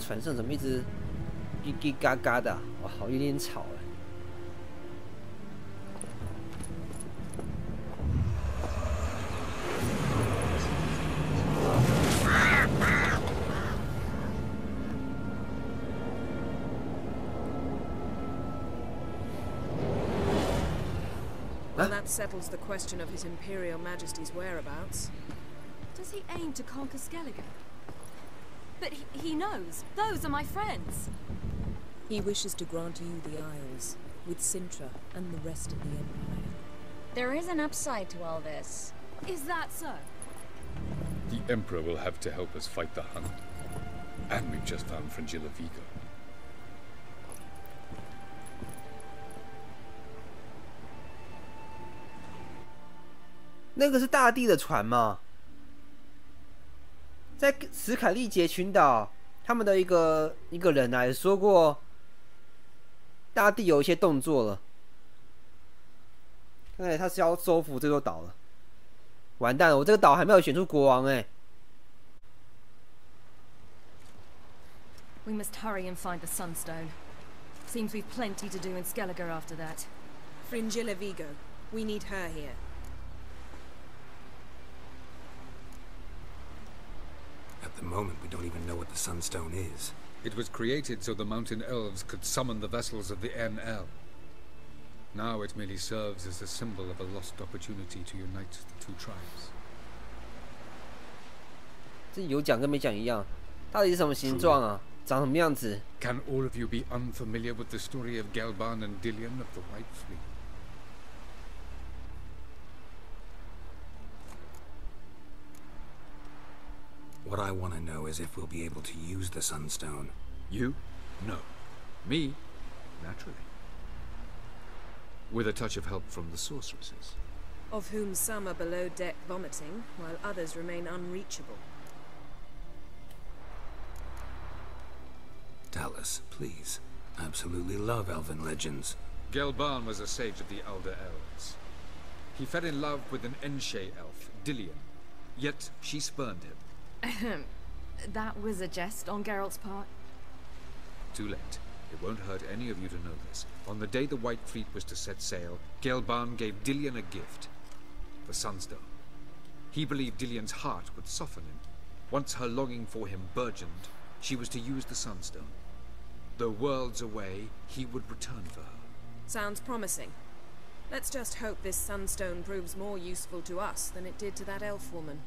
船上怎么一直叽叽嘎嘎的、啊？哇，好有点吵哎。Well, that settles the question of His Imperial Majesty's whereabouts. Does he aim to conquer Skellige? But he knows. Those are my friends. He wishes to grant you the Isles, with Sintra and the rest of the Empire. There is an upside to all this. Is that so? The Emperor will have to help us fight the Hun. And we've just found Frangilla Vigo. 那个是大帝的船吗？在史凯利杰群岛，他们的一个人啊，也说过，大帝有一些动作了。看来他是要收复这座岛了。完蛋了，我这个岛还没有选出国王哎。We must hurry and find the Sunstone. Seems we've plenty to do in Skellige after that. Fringilla Vigo. We need her here. At the moment, we don't even know what the Sunstone is. It was created so the mountain elves could summon the vessels of the NL. Now it merely serves as a symbol of a lost opportunity to unite the two tribes. 这有讲跟没讲一样，到底是什么形状啊？长什么样子 ？Can all of you be unfamiliar with the story of Gelban and Dillion of the White Fleet? What I want to know is if we'll be able to use the Sunstone. You? No. Me? Naturally. With a touch of help from the sorceresses. Of whom some are below deck vomiting, while others remain unreachable. Tell us, please. I absolutely love elven legends. Gelban was a sage of the Elder Elves. He fell in love with an Enshe elf, Dillion. Yet she spurned him. That was a jest on Geralt's part. Too late. It won't hurt any of you to know this. On the day the White Fleet was to set sail, Gelban gave Dillion a gift. The Sunstone. He believed Dillion's heart would soften him. Once her longing for him burgeoned, she was to use the Sunstone. Though worlds away, he would return for her. Sounds promising. Let's just hope this Sunstone proves more useful to us than it did to that elf woman.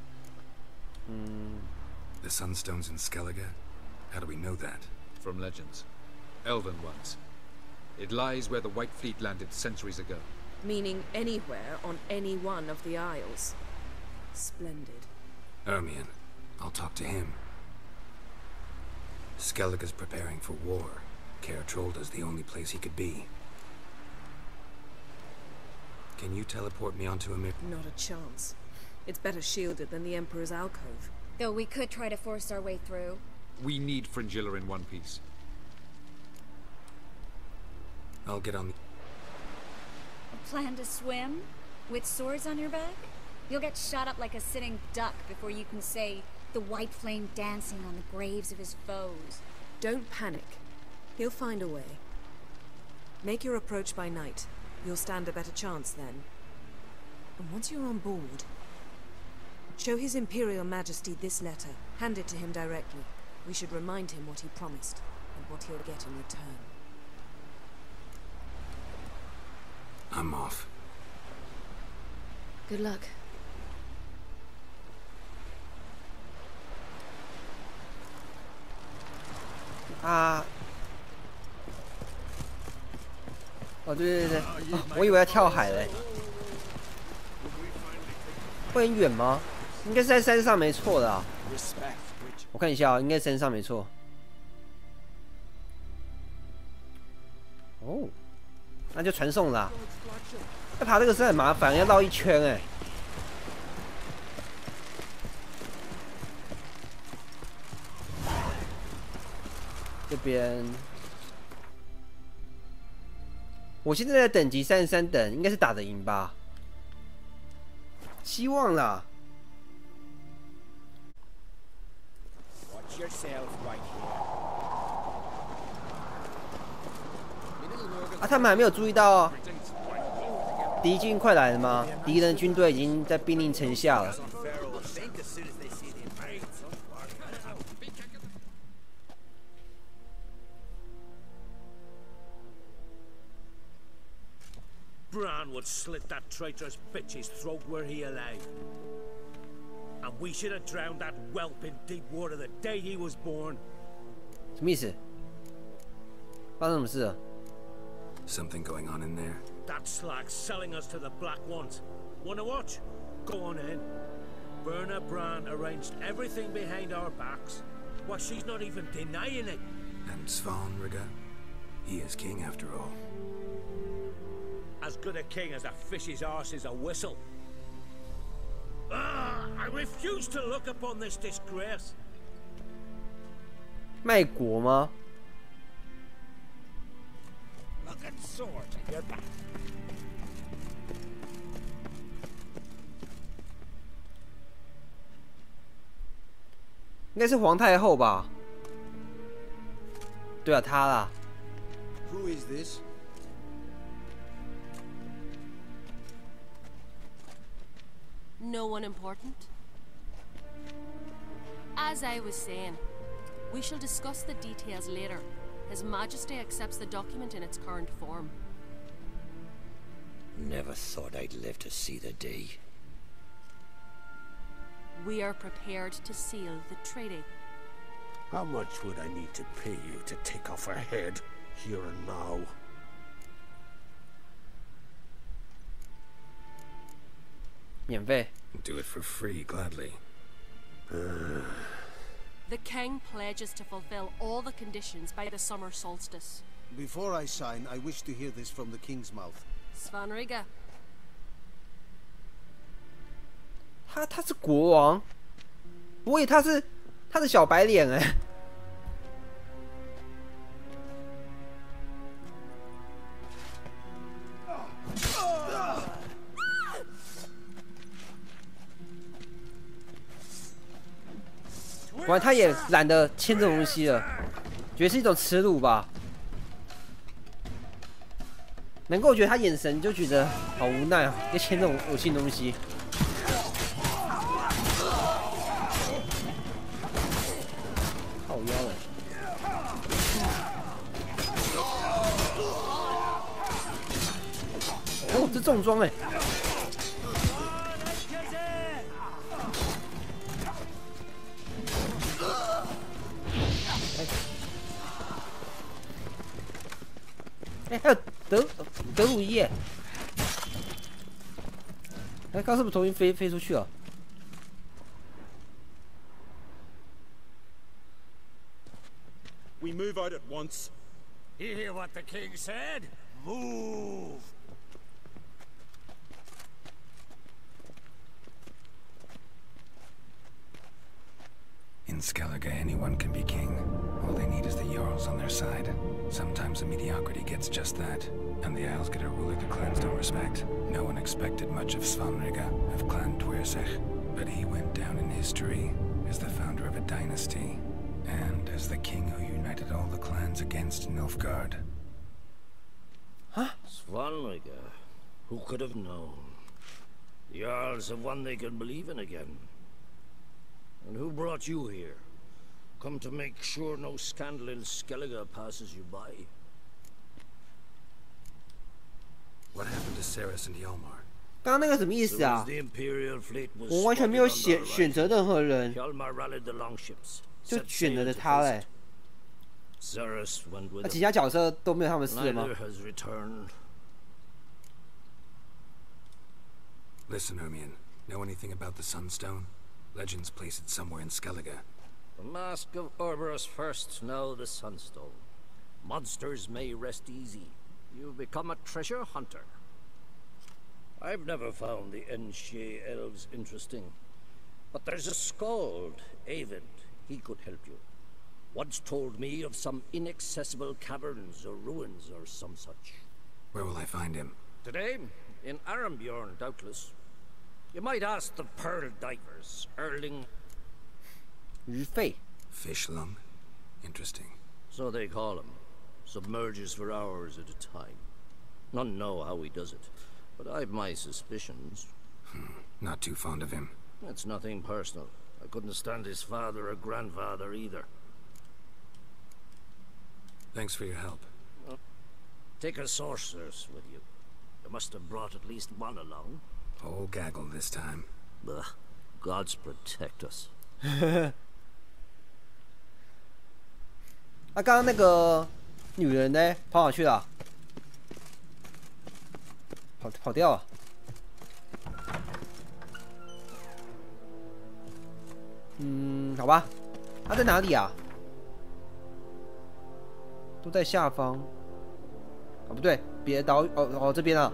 The Sunstone's in Skellige? How do we know that? From legends. Elven ones. It lies where the White Fleet landed centuries ago. Meaning anywhere on any one of the Isles. Splendid. Ermion. I'll talk to him. Skellige's preparing for war. Caer Trolda's the only place he could be. Can you teleport me onto Ymir? Not a chance. It's better shielded than the Emperor's alcove. Though we could try to force our way through. We need Fringilla in one piece. I'll get on the... A plan to swim? With swords on your back? You'll get shot up like a sitting duck before you can say the white flame dancing on the graves of his foes. Don't panic. He'll find a way. Make your approach by night. You'll stand a better chance then. And once you're on board, show His Imperial Majesty this letter. Hand it to him directly. We should remind him what he promised, and what he'll get in return. I'm off. Good luck.啊！哦，对对对，哦，我以为要跳海嘞。会很远吗？应该是在山上没错的啊。我看一下啊，应该山上没错。哦，那就传送啦。要爬这个山很麻烦，要绕一圈哎。这边，我现在的等级33等，应该是打得赢吧？希望啦。Watch yourself right here. 啊，他们还没有注意到敌军快来了吗？敌人军队已经在兵临城下了。 Bran would slit that traitorous bitch's throat were he alive. And we should have drowned that whelp in deep water the day he was born. 什么意思？发生什么事了？ Something going on in there? That slag's selling us to the Black Ones. Wanna watch? Go on in. Berna Bran arranged everything behind our backs. Why, she's not even denying it. And Svanriga? He is king after all. As good a king as a fish's arse is a whistle. Ah, I refuse to look upon this disgrace. 卖国吗？ Look at sword in your back. 应该是皇太后吧？对啊，她啦。 Who is this? No one important. As I was saying, we shall discuss the details later. His Majesty accepts the document in its current form. Never thought I'd live to see the day. We are prepared to seal the treaty. How much would I need to pay you to take off her head, here and now? Do it for free, gladly. The king pledges to fulfill all the conditions by the summer solstice. Before I sign, I wish to hear this from the king's mouth. Svanriga. 他是国王，我以为他是小白脸哎。果然他也懒得签这种东西了，觉得是一种耻辱吧。能够觉得他眼神就觉得好无奈啊，要签这种恶心的东西。靠腰了。哦，这重装哎。 哎，还有德鲁伊耶！哎，刚是不是重新飞出去了？ We move out at once. You hear what the king said? Move! In Skellige, anyone can be king. All they need is the Jarls on their side. Sometimes the mediocrity gets just that, and the Isles get a ruler the clans don't respect. No one expected much of Svanriga, of Clan Twirsech, but he went down in history as the founder of a dynasty, and as the king who united all the clans against Nilfgaard. Huh? Svanriga? Who could have known? The Jarls have one they can believe in again. And who brought you here? Come to make sure no scandal in Skellige passes you by. What happened to Ceres and Hjalmar? 刚刚那个什么意思啊？ The Imperial fleet was 我完全没有选择任何人， Hjalmar rallied the longships. 就选择了他嘞。 Ceres went with 那其他角色都没有他们 him. 事吗 Neither has returned. Listen, Hermione. Know anything about the Sunstone? Legends place it somewhere in Skellige. The Mask of Orberus first, now the Sunstone. Monsters may rest easy. You've become a treasure hunter. I've never found the Enshe elves interesting. But there's a skald, Avid. He could help you. Once told me of some inaccessible caverns or ruins or some such. Where will I find him? Today, in Arambjorn, doubtless. You might ask the Pearl Divers, Erling. 鱼肺 Fish lung? Interesting. So they call him. Submerges for hours at a time. None know how he does it, but I've my suspicions. Not too fond of him. It's nothing personal. I couldn't stand his father or grandfather either. Thanks for your help. Take a sorceress with you. You must have brought at least one along. Whole gaggle this time. Ugh. Gods protect us. 刚刚那个女人呢？跑哪去了？跑掉了。好吧，她在哪里啊？都在下方。哦，不对，别的岛哦，这边啊。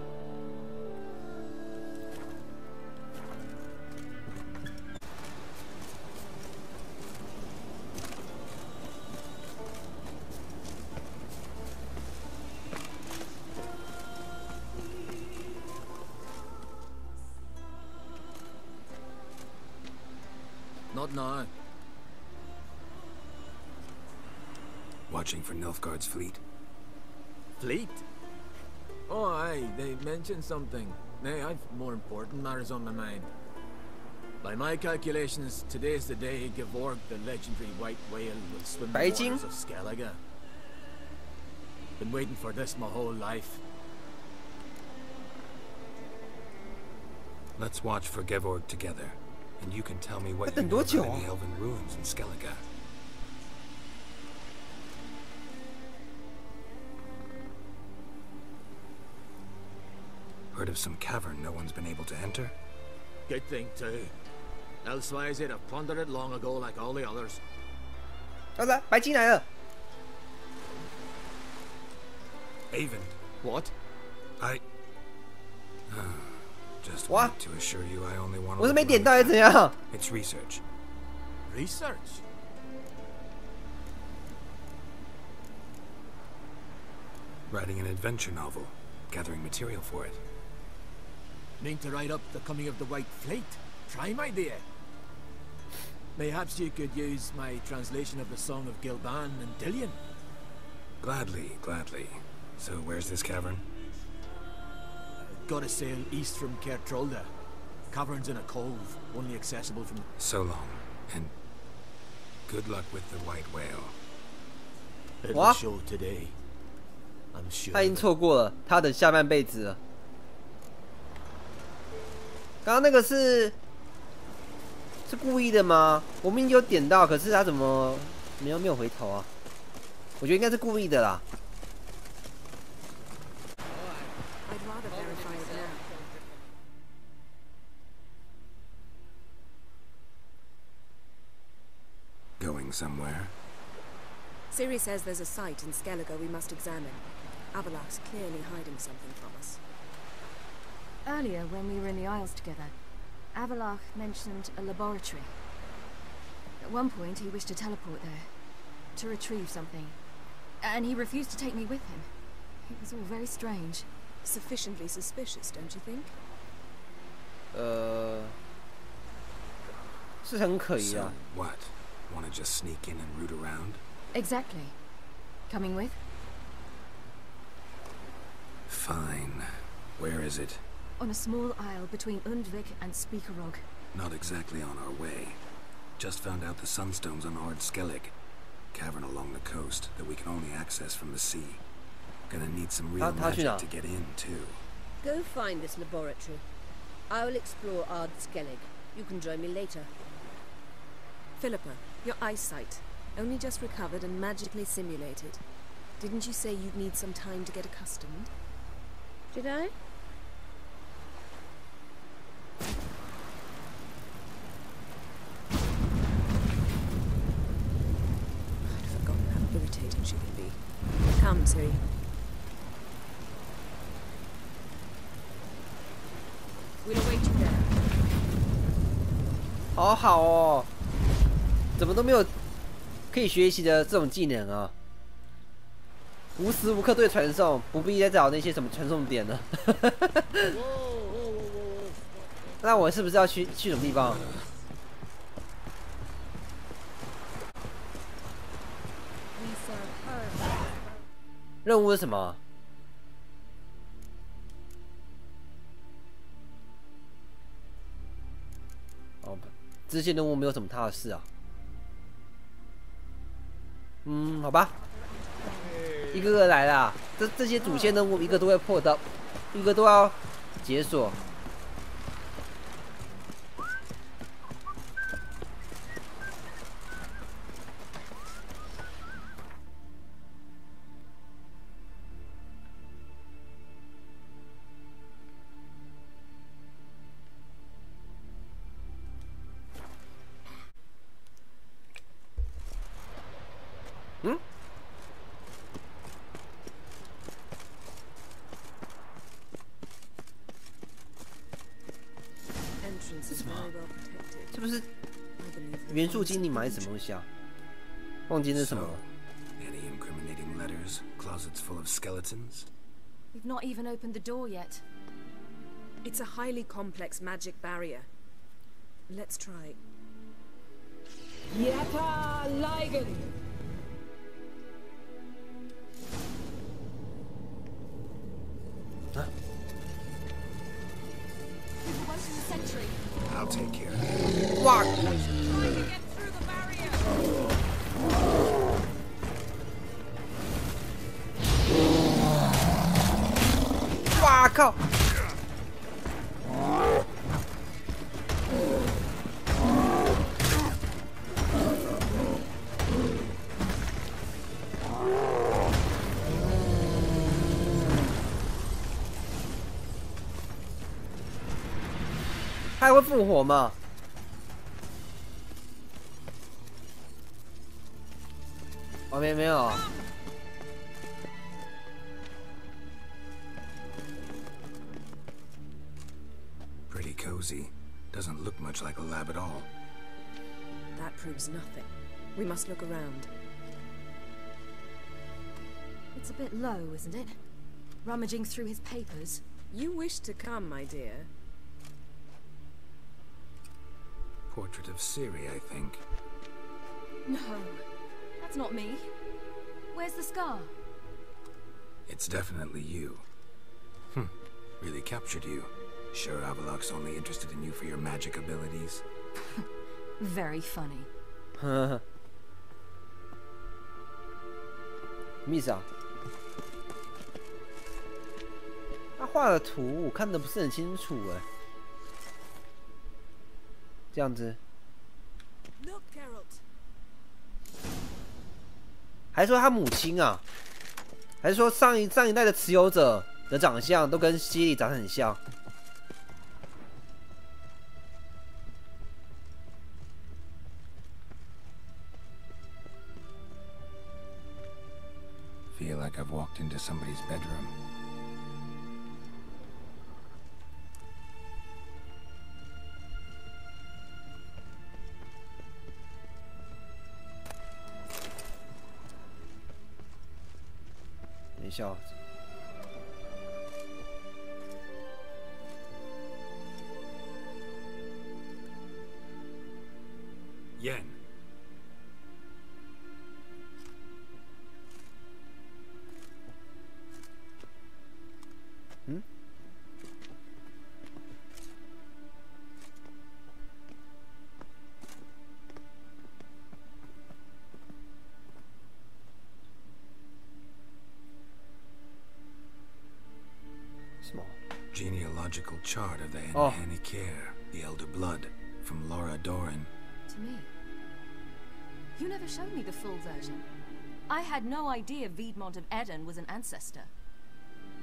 Not now. Watching for Nilfgaard's fleet. Fleet? Oh, aye, they mentioned something. Nay, I've more important matters on my mind. By my calculations, today's the day Gevorg, the legendary white whale, will swim the waters of Skellige. Been waiting for this my whole life. Let's watch for Gevorg together, and you can tell me what you know about any elven ruins in Skellige. Heard of some cavern no one's been able to enter? Good thing too. Elsewise they'd have plundered it long ago like all the others. 来，白金来了。Avon. What? I just want to assure you I only want to. 我是没点到还是怎样？ It's research. Research? Writing an adventure novel, gathering material for it. Mean to write up the coming of the White Fleet? Prime idea. Mayhaps you could use my translation of the Song of Gilban and Dillion. Gladly, gladly. So where's this cavern? Gotta sail east from Kertrolda. Cavern's in a cove, only accessible from... So long, and good luck with the white whale. It'll show today. I'm sure. 他已经错过了他的下半辈子了。刚刚那个是故意的吗？我明明有点到，可是他怎么没有回头啊？我觉得应该是故意的啦。I'd rather verify it now. Going somewhere? Siri says there's a site in Skellige we must examine. Avalak's clearly hiding something from us. Earlier, when we were in the Isles together, Avalak mentioned a laboratory. At one point, he wished to teleport there, to retrieve something. And he refused to take me with him. It was all very strange. Sufficiently suspicious, don't you think? 是很可疑啊。 So what? Want to just sneak in and root around? Exactly. Coming with? Fine. Where is it? On a small isle between Undvik and Speakerog. Not exactly on our way. Just found out the sunstones on Ard Skellig. Cavern along the coast that we can only access from the sea. Gonna need some real magic to get in, too. Go find this laboratory. I will explore Ard Skellig. You can join me later. Philippa, your eyesight. Only just recovered and magically simulated. Didn't you say you'd need some time to get accustomed? Did I? I'd forgotten how irritating she can be. Come, Siri. We'll await you there. 好好哦，怎么都没有可以学习的这种技能啊！无时无刻对传送，不必再找那些什么传送点了。那我是不是要去什么地方？任务是什么？支线任务没有什么他的事啊。好吧，一个个来啦。这些主线任务一个都会破到，一个都要解锁。这不是元素精灵吗？还是什么东西啊？忘记那是什么了。Any incriminating letters? Closets full of skeletons? We've not even opened the door yet. It's a highly complex magic barrier. Let's try. Yeta Ligen! We've awoken the sentry. I'll take care of it. Fuck! Trying to get through the barrier! 哇靠！他还会复活吗？哦，没有。Pretty cozy. Doesn't look much like a lab at all. That proves nothing. We must look around. It's a bit low, isn't it? Rummaging through his papers. You wish to come, my dear. Portrait of Ciri, I think. No, that's not me. Where's the scar? It's definitely you. Really captured you. Sure Avalok's only interested in you for your magic abilities? Very funny. 什么意思啊？他画的图我看的不是很清楚哎。这样子。还说他母亲啊？还是说上一代的持有者的长相都跟希里长得很像？ Feel like I've walked into somebody's bedroom. Yen. Hmm? 什么 Genealogical chart of the Enhanikare, the elder blood, from Laura Doran. To me? You never showed me the full version. I had no idea Viedmont of Eden was an ancestor.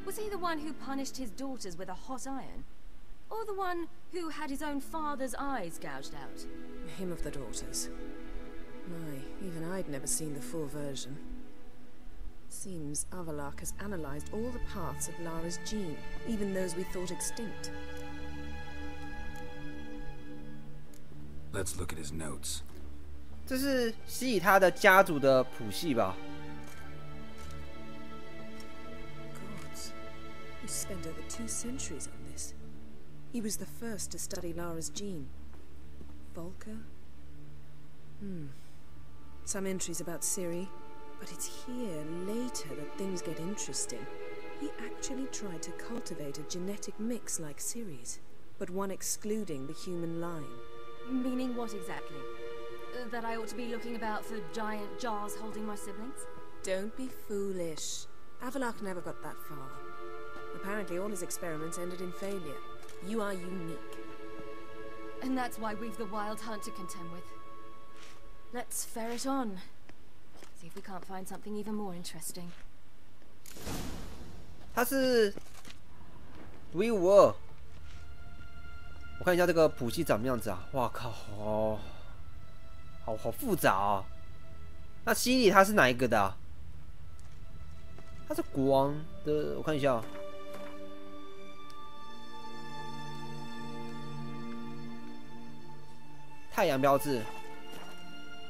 Was he the one who punished his daughters with a hot iron? Or the one who had his own father's eyes gouged out? Him of the daughters. My, even I'd never seen the full version. Seems Avalok has analyzed all the parts of Lara's gene, even those we thought extinct. Let's look at his notes. 这是希里他的家族的谱系吧？ Gods, he spent over 2 centuries on this. He was the first to study Lara's gene. Volker? Some entries about Ciri, but it's here later that things get interesting. He actually tried to cultivate a genetic mix like Ciri's, but one excluding the human line. Meaning what exactly? That I ought to be looking about for giant jars holding my siblings? Don't be foolish. Avallac'h never got that far. Apparently all his experiments ended in failure. You are unique. And that's why we've the Wild Hunt to contend with. Let's ferret on. See if we can't find something even more interesting. 它是独一无二。我看一下这个谱系长什么样子啊！哇靠，好复杂啊！那希里他是哪一个的啊？他是国王的，我看一下啊。太阳标志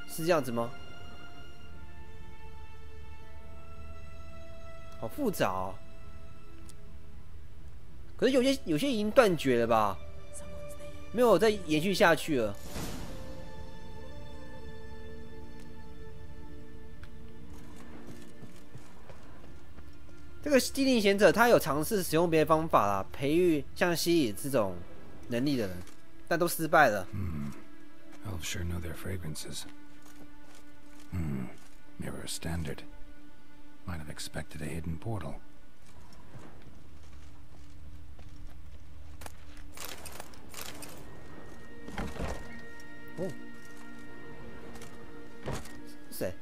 是这样子吗？好复杂哦。可是有些已经断绝了吧？没有再延续下去了。这个地灵贤者他有尝试使用别的方法啦，培育像希里这种能力的人，但都失败了。Elves sure know their fragrances. Mirror standard. Might have expected a hidden portal. Oh. 是谁？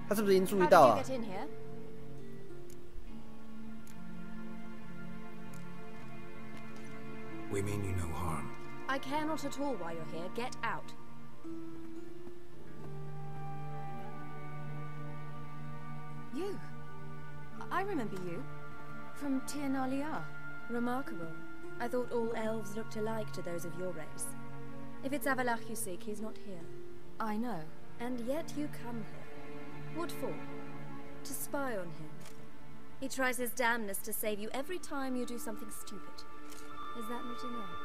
他是不是已经注意到了？ We mean you no harm. I care not at all why you're here. Get out. You? I remember you. From Tir Nalia. Remarkable. I thought all elves looked alike to those of your race. If it's Avallac'h you seek, he's not here. I know. And yet you come here. What for? To spy on him. He tries his damnedest to save you every time you do something stupid. Is that not enough?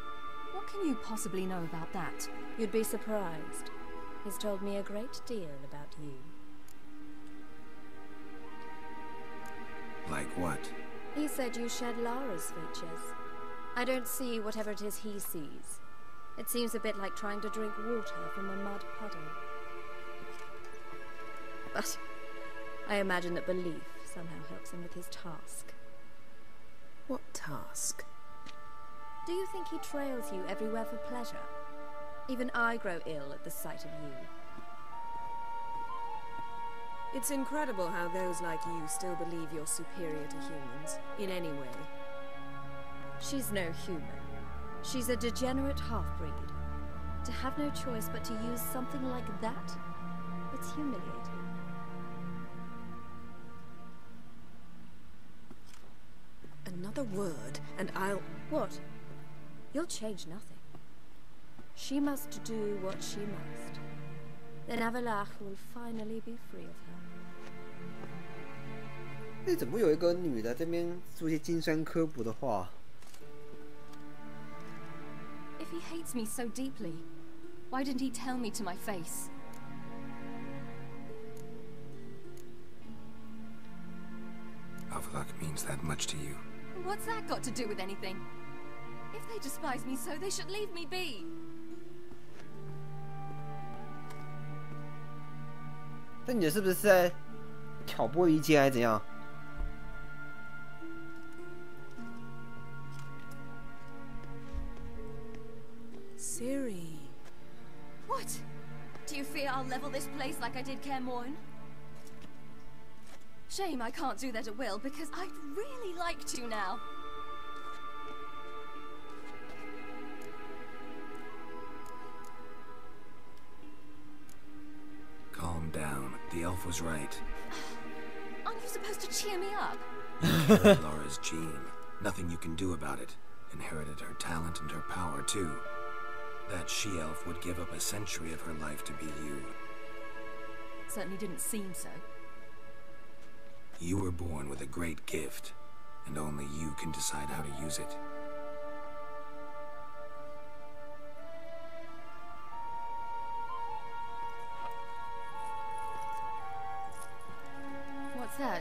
What can you possibly know about that? You'd be surprised. He's told me a great deal about you. Like what? He said you shed Lara's features. I don't see whatever it is he sees. It seems a bit like trying to drink water from a mud puddle. But I imagine that belief somehow helps him with his task. What task? Do you think he trails you everywhere for pleasure? Even I grow ill at the sight of you. It's incredible how those like you still believe you're superior to humans, in any way. She's no human. She's a degenerate half-breed. To have no choice but to use something like that, it's humiliating. Another word, and I'll... What? You'll change nothing. She must do what she must. Then Avallac'h will finally be free of her. 那怎么有一个女的这边做一些尖酸刻薄的话 If he hates me so deeply, why didn't he tell me to my face? Avallac'h means that much to you. What's that got to do with anything? If they despise me so, they should leave me be. 这女的是不是在挑拨离间还是怎样？ Ciri. What? Do you fear I'll level this place like I did Kaer Morhen? Shame I can't do that at will, because I'd really like to now. Calm down. The elf was right. Aren't you supposed to cheer me up? Inherited Lara's gene. Nothing you can do about it. Inherited her talent and her power, too. That she-elf would give up a century of her life to be you. Certainly didn't seem so. You were born with a great gift, and only you can decide how to use it.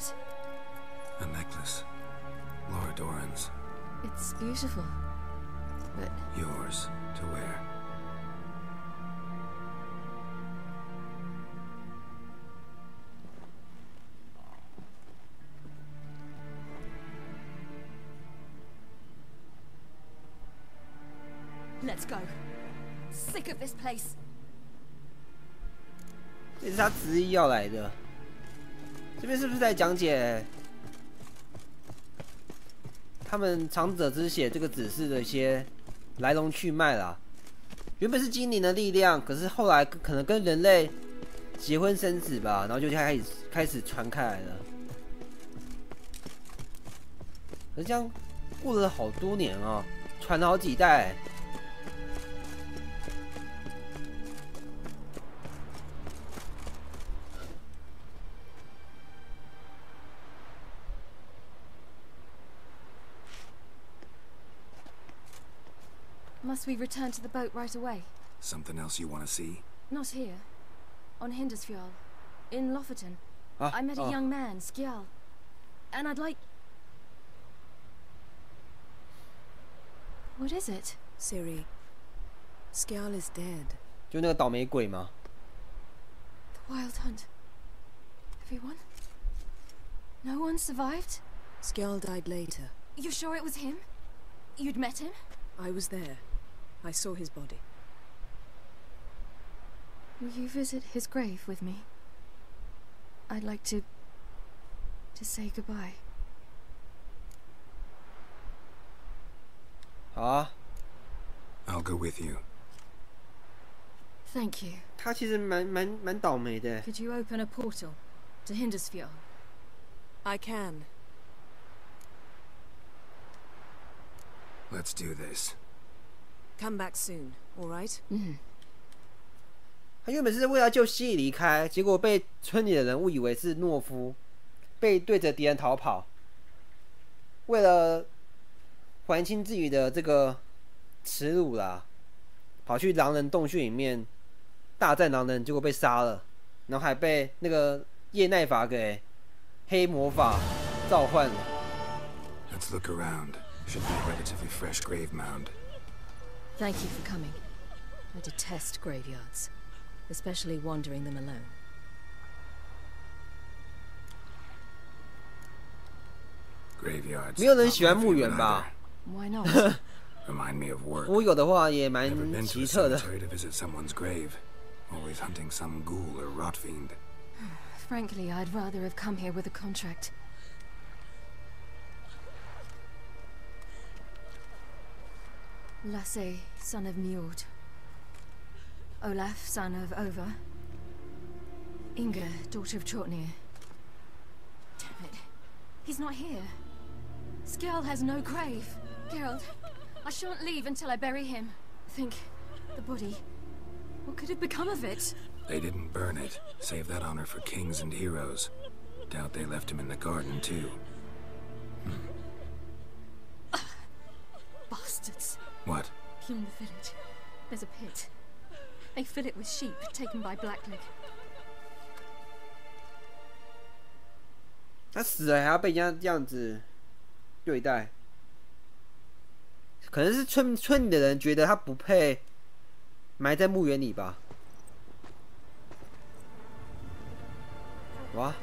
that? A necklace. Laura Doran's. It's beautiful, but... Yours to wear. Let's go. Sick of this place. 这是他执意要来的。这边是不是在讲解他们长者之血这个指示的一些来龙去脉啦？原本是精灵的力量，可是后来可能跟人类结婚生子吧，然后就开始传开来了。可是这样过了好多年啊，传了好几代。Must we return to the boat right away? Something else you want to see? Not here. On Hindersfjall. In Lofoten. I met a young man, Skjal. And I'd like... What is it? Ciri, Skjal is dead. 就那个倒霉鬼吗？ The Wild Hunt. Everyone? No one survived? Skjal died later. You sure it was him? You'd met him? I was there. I saw his body. Will you visit his grave with me? I'd like to say goodbye. 好啊。I'll go with you. Thank you. 他其实蛮倒霉的。Could you open a portal to Hindersfjall? I can. Let's do this. Come back soon, all right? 他原本是为了救希里离开，结果被村里的人误以为是懦夫，被对着敌人逃跑。为了还清自己的这个耻辱啦，跑去狼人洞穴里面大战狼人，结果被杀了，然后还被那个叶奈法给黑魔法召唤了。Let's look around. Should be a relatively fresh grave mound. Thank you for coming. I detest graveyards, especially wandering them alone. Graveyards. 没有人喜欢墓园吧？ Why not? Remind me of work. 我有的话也蛮 Never been to 奇 a 特的。 cemetery to visit someone's grave. Always hunting some ghoul or rot fiend. Frankly, I'd rather have come here with a contract. Lasse, son of Njord. Olaf, son of Over. Inga, daughter of Trotnir. Damn it. He's not here. Skjal has no grave. Geralt, I shan't leave until I bury him. Think, the body. What could have become of it? They didn't burn it. Save that honor for kings and heroes. Doubt they left him in the garden, too. Bastards. What? Beyond the village, there's a pit. They fill it with sheep taken by Blackleg. 他死了还要被人家这样子对待，可能是村里的人觉得他不配埋在墓园里吧。哇！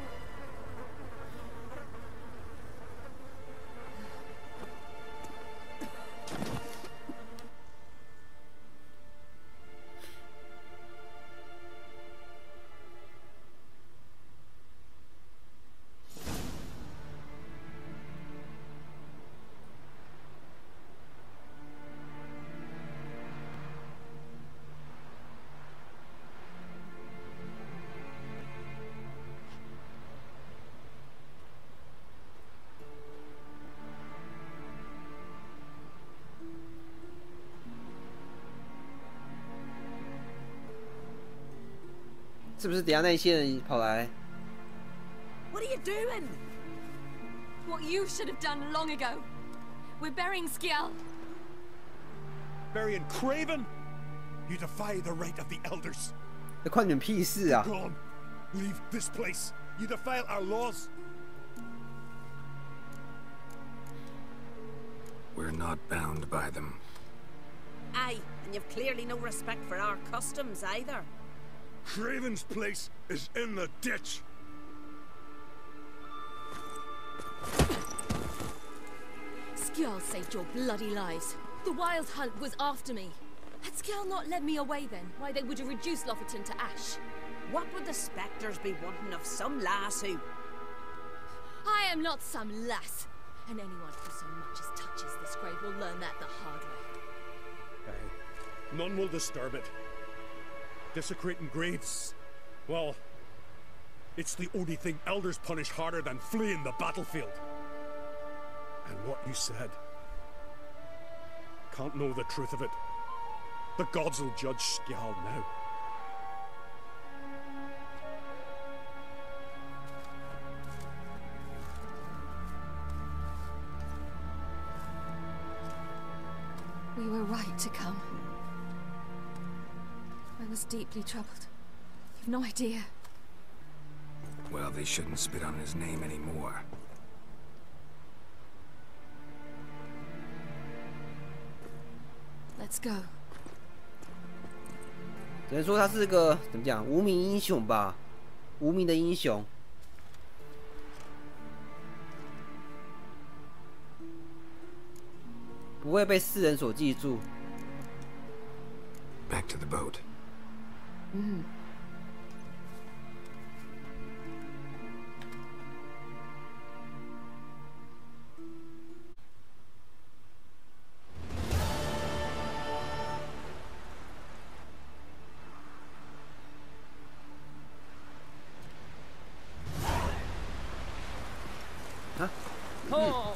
是不是等下那些人跑来？ What are you doing? What you should have done long ago. We're burying Skjal. Burying Craven? You defy the right of the elders. 这关你们屁事啊！ Gone. Leave this place. You defile our laws. We're not bound by them. Aye, and you've clearly no respect for our customs either. Craven's place is in the ditch. Skjall saved your bloody lives. The Wild Hunt was after me. Had Skjall not led me away then, why they would have reduced Lofferton to ash. What would the spectres be wanting of some lass who... I am not some lass. And anyone who so much as touches this grave will learn that the hard way. Aye. None will disturb it. Desecrating graves, well, it's the only thing elders punish harder than fleeing the battlefield. And what you said, can't know the truth of it. The gods will judge Skjall now. We were right to come. I was deeply troubled. You've no idea. Well, they shouldn't spit on his name anymore. Let's go. 只能说他是个怎么讲无名英雄吧，无名的英雄。不会被世人所记住。Back to the boat. Oh.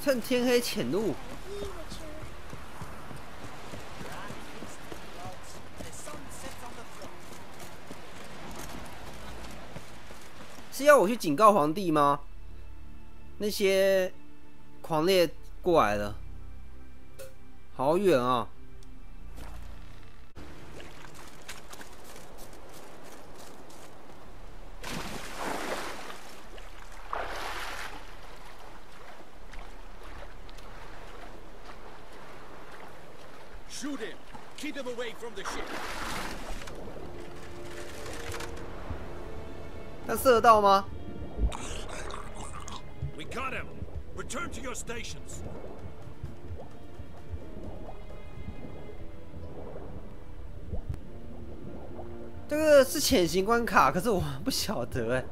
趁天黑潜入。是要我去警告皇帝吗？那些狂猎过来了，好远啊！ Shoot him! Keep him away from the ship! 他射得到吗？ We got him! Return to your stations! 这个是潜行关卡，可是我不晓得哎。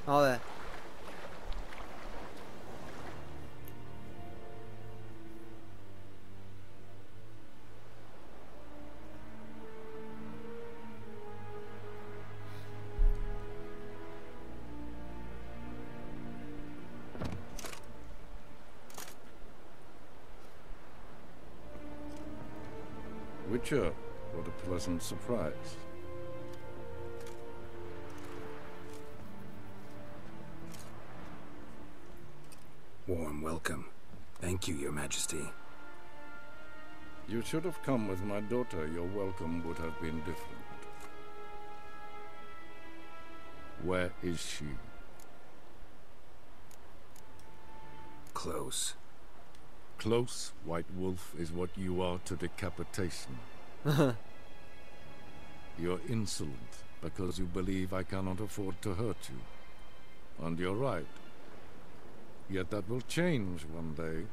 然后嘞，Witcher, what a pleasant surprise. Warm welcome. Thank you, Your Majesty. You should have come with my daughter. Your welcome would have been different. Where is she? Close. Close, White Wolf, is what you are to decapitation. You're insolent because you believe I cannot afford to hurt you. And you're right. Yet that will change one day,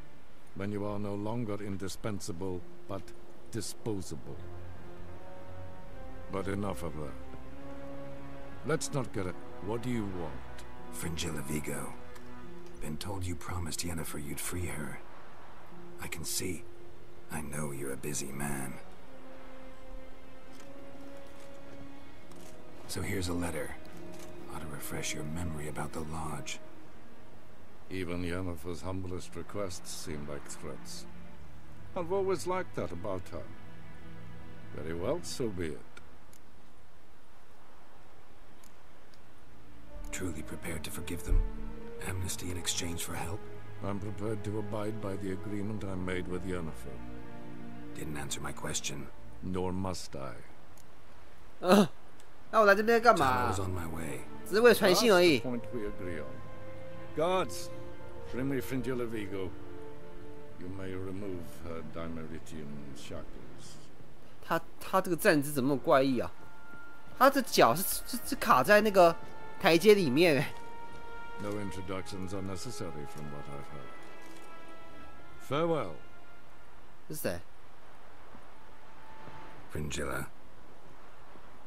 when you are no longer indispensable, but disposable. But enough of that. Let's not get it. What do you want? Fringilla Vigo. Been told you promised Yennefer you'd free her. I can see. I know you're a busy man. So here's a letter. Ought to refresh your memory about the Lodge. Even Yennefer's humblest requests seem like threats. I've always liked that about her. Very well, so be it. Truly prepared to forgive them? Amnesty in exchange for help? I'm prepared to abide by the agreement I made with Yennefer. Didn't answer my question. Nor must I. 那我来这边干嘛？ was on my way. 只是为了传信而已。 That's the point we agree on. Guards, bring me Fringilla Vigo. You may remove her Dimeritian shackles. 他这个站姿怎么那么怪异啊？他的脚是卡在那个台阶里面哎。 No introductions are necessary from what I've heard. Farewell. 是谁？ Fringilla.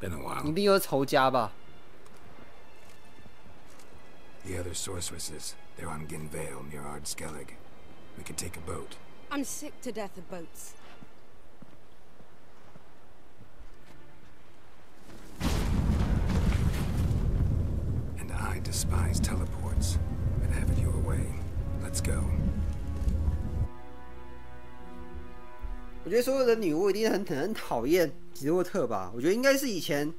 Been a while. 你一定有仇家吧？ The other sorceresses, they're on Ginvale near Ardskellig. We could take a boat. I'm sick to death of boats. And I despise teleports. But have it your way. Let's go. 我觉得所有的女巫一定很讨厌吉洛特吧？我觉得应该是以前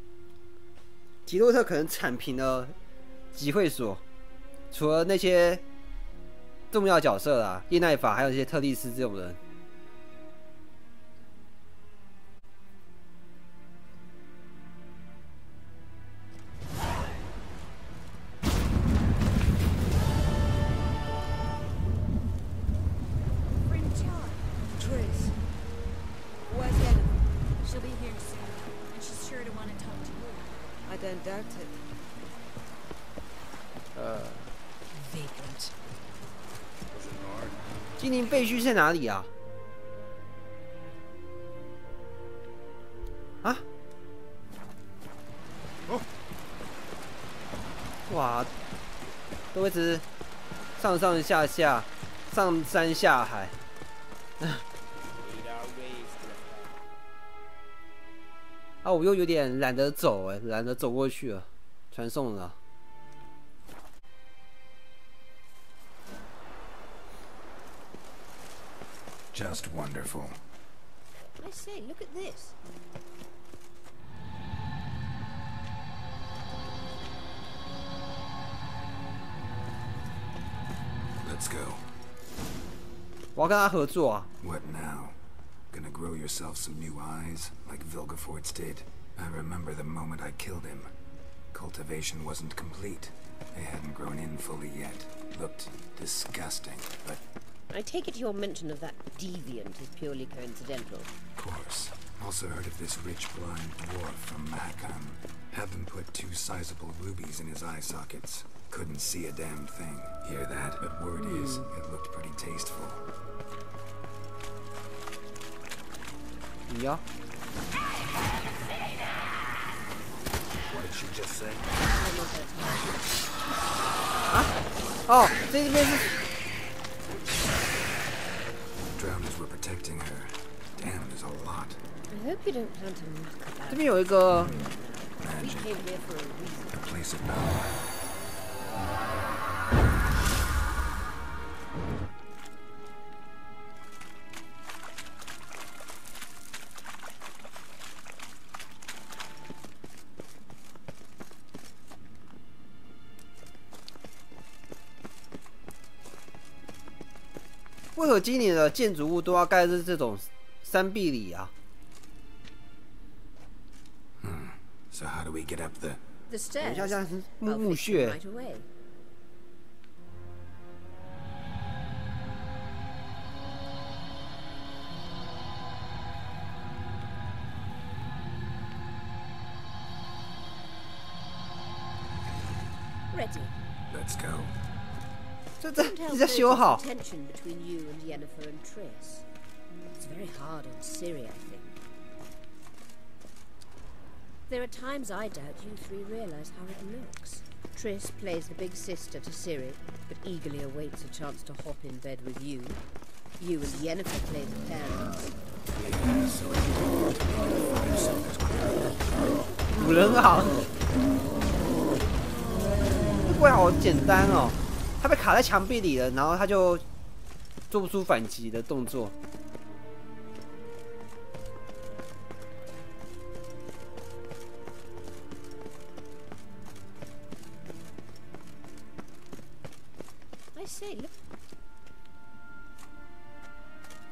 吉洛特可能铲平了集会所，除了那些重要角色啦，叶奈法还有一些特利斯这种人。精灵废墟在哪里啊？啊？哇，都一直上上下下，上山下海。啊，我又有点懒得走哎，懒得走过去了，传送了。 Just wonderful. I say, look at this. Let's go. 我要跟他合作啊。 What now? Gonna grow yourself some new eyes, like Vilgefortz did? I remember the moment I killed him. Cultivation wasn't complete. They hadn't grown in fully yet. Looked disgusting, but... I take it your mention of that deviant is purely coincidental. Of course. Also heard of this rich blind dwarf from Mahakam. Had them put 2 sizable rubies in his eye sockets. Couldn't see a damn thing. Hear that? But word is, it looked pretty tasteful. Yeah. What did she just say? 啊？哦，这边是。 Drowners were protecting her. Damn, there's a lot. I hope you don't plan to muck about. 这边有一个。 We came here for a reason. A place of power. "为何今年的建筑物都要盖在这种山壁里啊？ So how do we get up the ？The stairs. 像是墓穴。 Right away. Ready. Let's go. 这在修好。 Tension between you and Yennefer and Triss. It's very hard on Ciri, I think. There are times I doubt you 3 realize how it looks. Triss plays the big sister to Ciri, but eagerly awaits a chance to hop in bed with you. You and Yennefer play the parents. 5人行，这怪好简单哦。他被卡在墙壁里了，然后他就做不出反击的动作。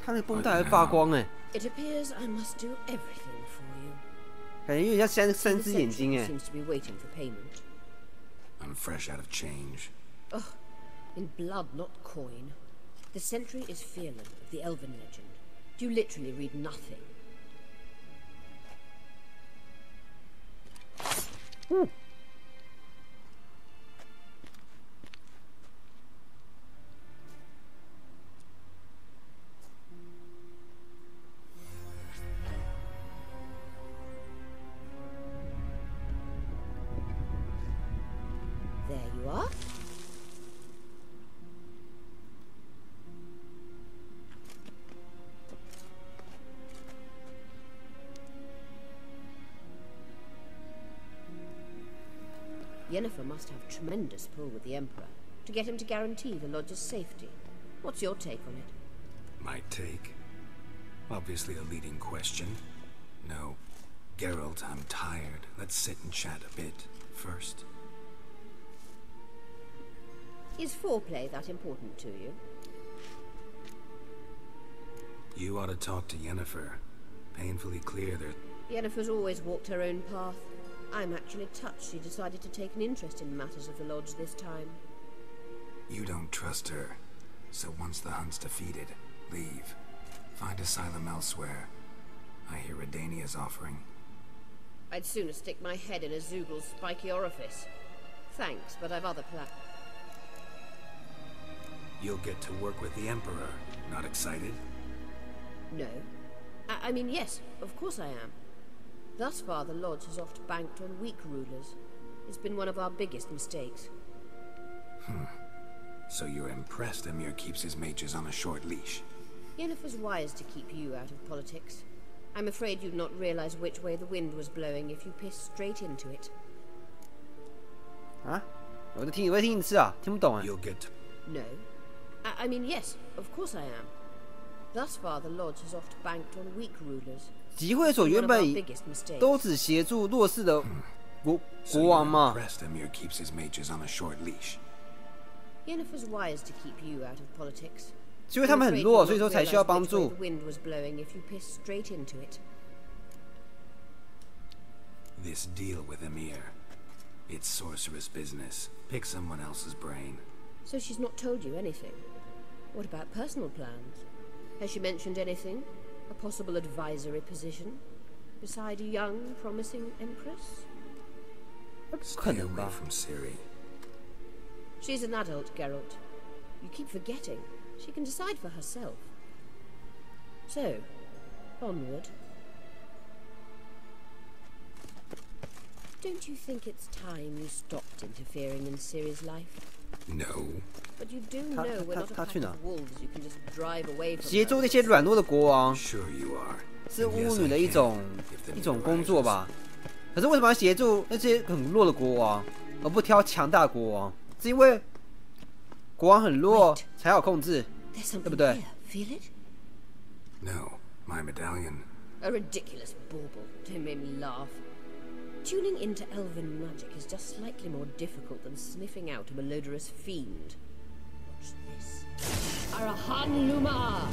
他那绷带还发光哎， It appears I must do everything for you. 感觉有点像三只眼睛哎。 Seems to be waiting for payment. I'm fresh out of change. Ugh, in blood, not coin. The sentry is Fearlan of the Elven legend. You literally read nothing. There you are. Yennefer must have tremendous pull with the Emperor to get him to guarantee the Lodge's safety. What's your take on it? My take? Obviously a leading question. No. Geralt, I'm tired. Let's sit and chat a bit first. Is foreplay that important to you? You ought to talk to Yennefer. Painfully clear that... Yennefer's always walked her own path. I'm actually touched she decided to take an interest in matters of the Lodge this time. You don't trust her. So once the hunt's defeated, leave. Find asylum elsewhere. I hear Redania's offering. I'd sooner stick my head in a Zoogl's spiky orifice. Thanks, but I've other plans. You'll get to work with the Emperor. Not excited? No. I mean, yes, of course I am. Thus far, the Lodge has oft banked on weak rulers. It's been one of our biggest mistakes. So you're impressed Emir keeps his mages on a short leash? Yennefer's wise to keep you out of politics. I'm afraid you'd not realize which way the wind was blowing if you pissed straight into it. 啊？我再听一次啊，听不懂啊。 You'll get... No. I mean, yes, of course I am. Thus far, the Lodge has oft banked on weak rulers. 集会所原本都只协助弱势的国王嘛。 Emir keeps his mages on a short leash. Yennefer's wise to keep you out of politics. 是因为他们很弱，所以说才需要帮助。 The wind was blowing if you pissed straight into it. This deal with Emir. It's sorceress business. Pick someone else's brain. So she's not told you anything? What about personal plans? Has she mentioned anything? A possible advisory position? Beside a young, promising empress? Stay away from Ciri. She's an adult, Geralt. You keep forgetting. She can decide for herself. So, onward. Don't you think it's time you stopped interfering in Ciri's life? No. But you do know we're not a pack of wolves you can just drive away from. 协助那些软弱的国王， Sure you are. 是巫女的一种工作吧？可是为什么要协助那些很弱的国王，而不挑强大国王？是因为国王很弱才好控制，对不对？ Feel it? No, my medallion. A ridiculous bauble. Don't make me laugh. Tuning into elven magic is just slightly more difficult than sniffing out a malodorous fiend. Watch this. Arahan Luma!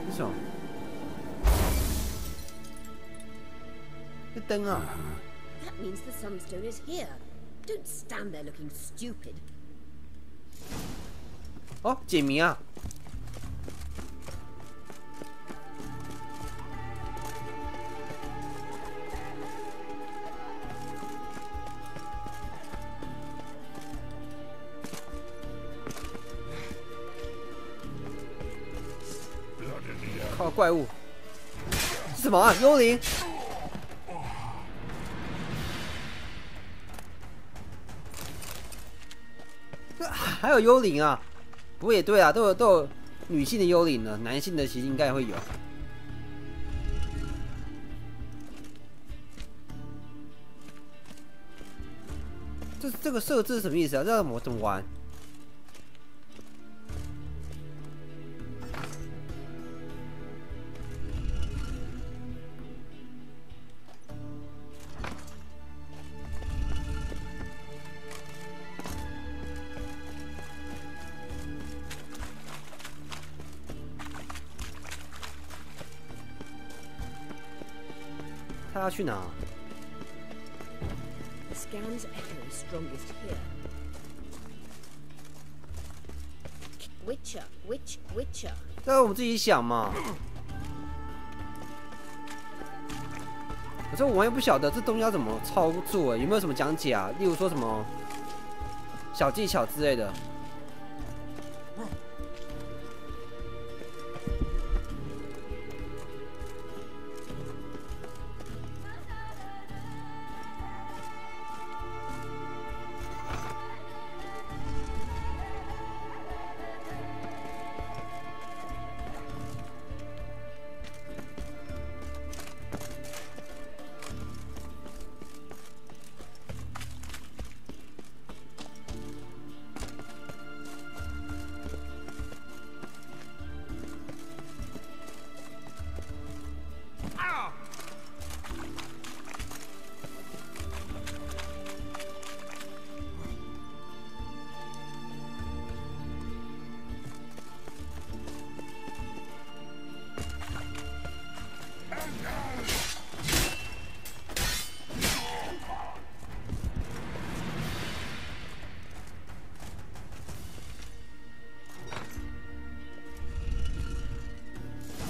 What's wrong? 这灯啊！ That means the Sunstone is here. Don't stand there looking stupid. 哦，解谜啊！ 靠怪物！是什么啊？幽灵！还有幽灵啊！不过也对啊，都有女性的幽灵了，男性的其实应该会有。这个设置是什么意思啊？这要怎么玩？他要去哪？ The scan's echo is strongest here. Witcher. 这我们自己想嘛。可是我也不晓得这东西要怎么操作，有没有什么讲解啊？例如说什么小技巧之类的。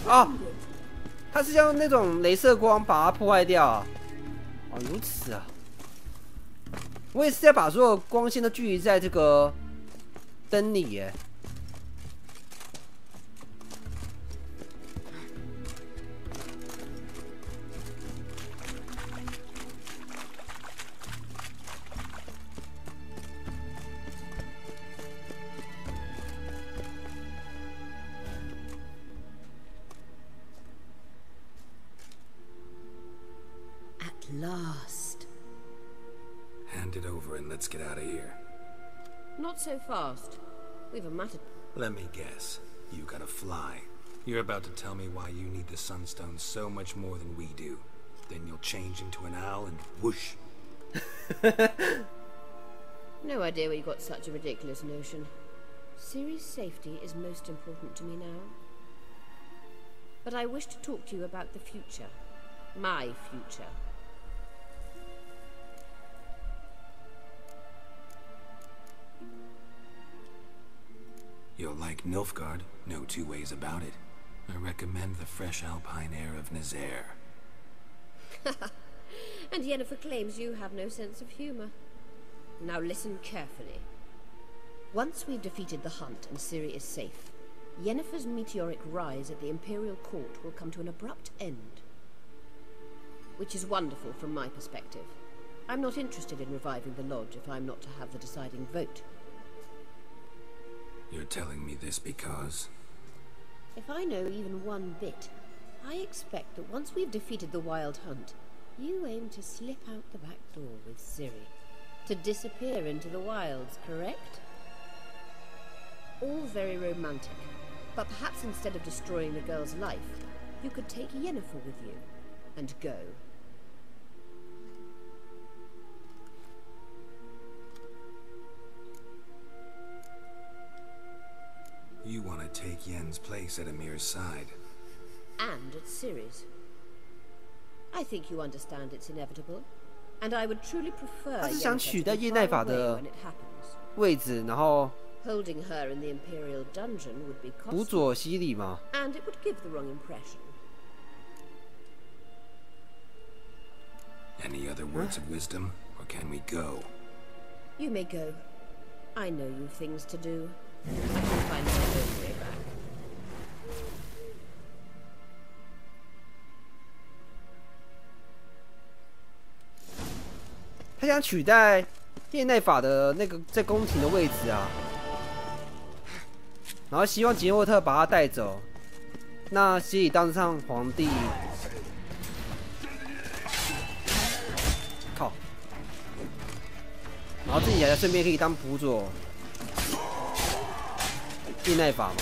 哦，他是用那种雷射光把它破坏掉啊！哦，如此啊！我也是在把所有光线都聚集在这个灯里耶。Last. Hand it over and let's get out of here. Not so fast. We've a matter. Let me guess. You gotta fly. You're about to tell me why you need the Sunstone so much more than we do. Then you'll change into an owl and whoosh. No idea where you got such a ridiculous notion. Ciri's safety is most important to me now. But I wish to talk to you about the future. My future. You'll like Nilfgaard, no two ways about it. I recommend the fresh alpine air of Nazaire. And Yennefer claims you have no sense of humor. Now listen carefully. Once we've defeated the hunt and Ciri is safe, Yennefer's meteoric rise at the Imperial Court will come to an abrupt end. Which is wonderful from my perspective. I'm not interested in reviving the Lodge if I'm not to have the deciding vote. You're telling me this because... If I know even one bit, I expect that once we've defeated the Wild Hunt, you aim to slip out the back door with Ciri. To disappear into the wilds, correct? All very romantic, but perhaps instead of destroying the girl's life, you could take Yennefer with you, and go. You want to take Yen's place at Amir's side. And at Ciri's. I think you understand it's inevitable, and I would truly prefer 他是想取代叶奈法的位置，然后 holding her in the Imperial dungeon would be 辅佐西里嘛。 And it would give the wrong impression. Any other words of wisdom, or can we go? You may go. I know you've things to do. I can find my own way back. 他想取代叶奈法的那个在宫廷的位置啊，然后希望杰洛特把他带走，那西里当上皇帝。靠！然后自己还顺便可以当辅佐叶奈法嘛。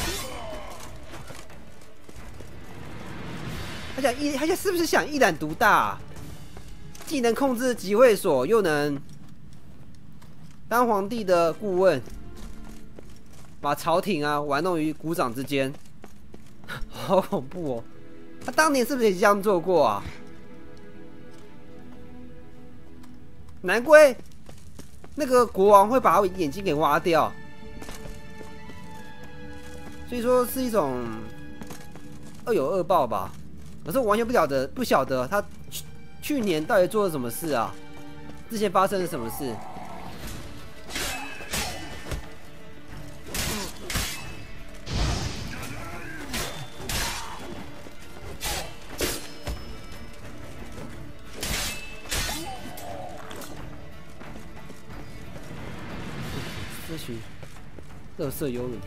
他想是不是想一览独大啊？ 既能控制集会所，又能当皇帝的顾问，把朝廷啊玩弄于股掌之间，好恐怖哦！他当年是不是也这样做过啊？难怪那个国王会把他眼睛给挖掉。所以说是一种恶有恶报吧。可是我完全不晓得他去年到底做了什么事啊？之前发生了什么事？这群垃圾幽灵。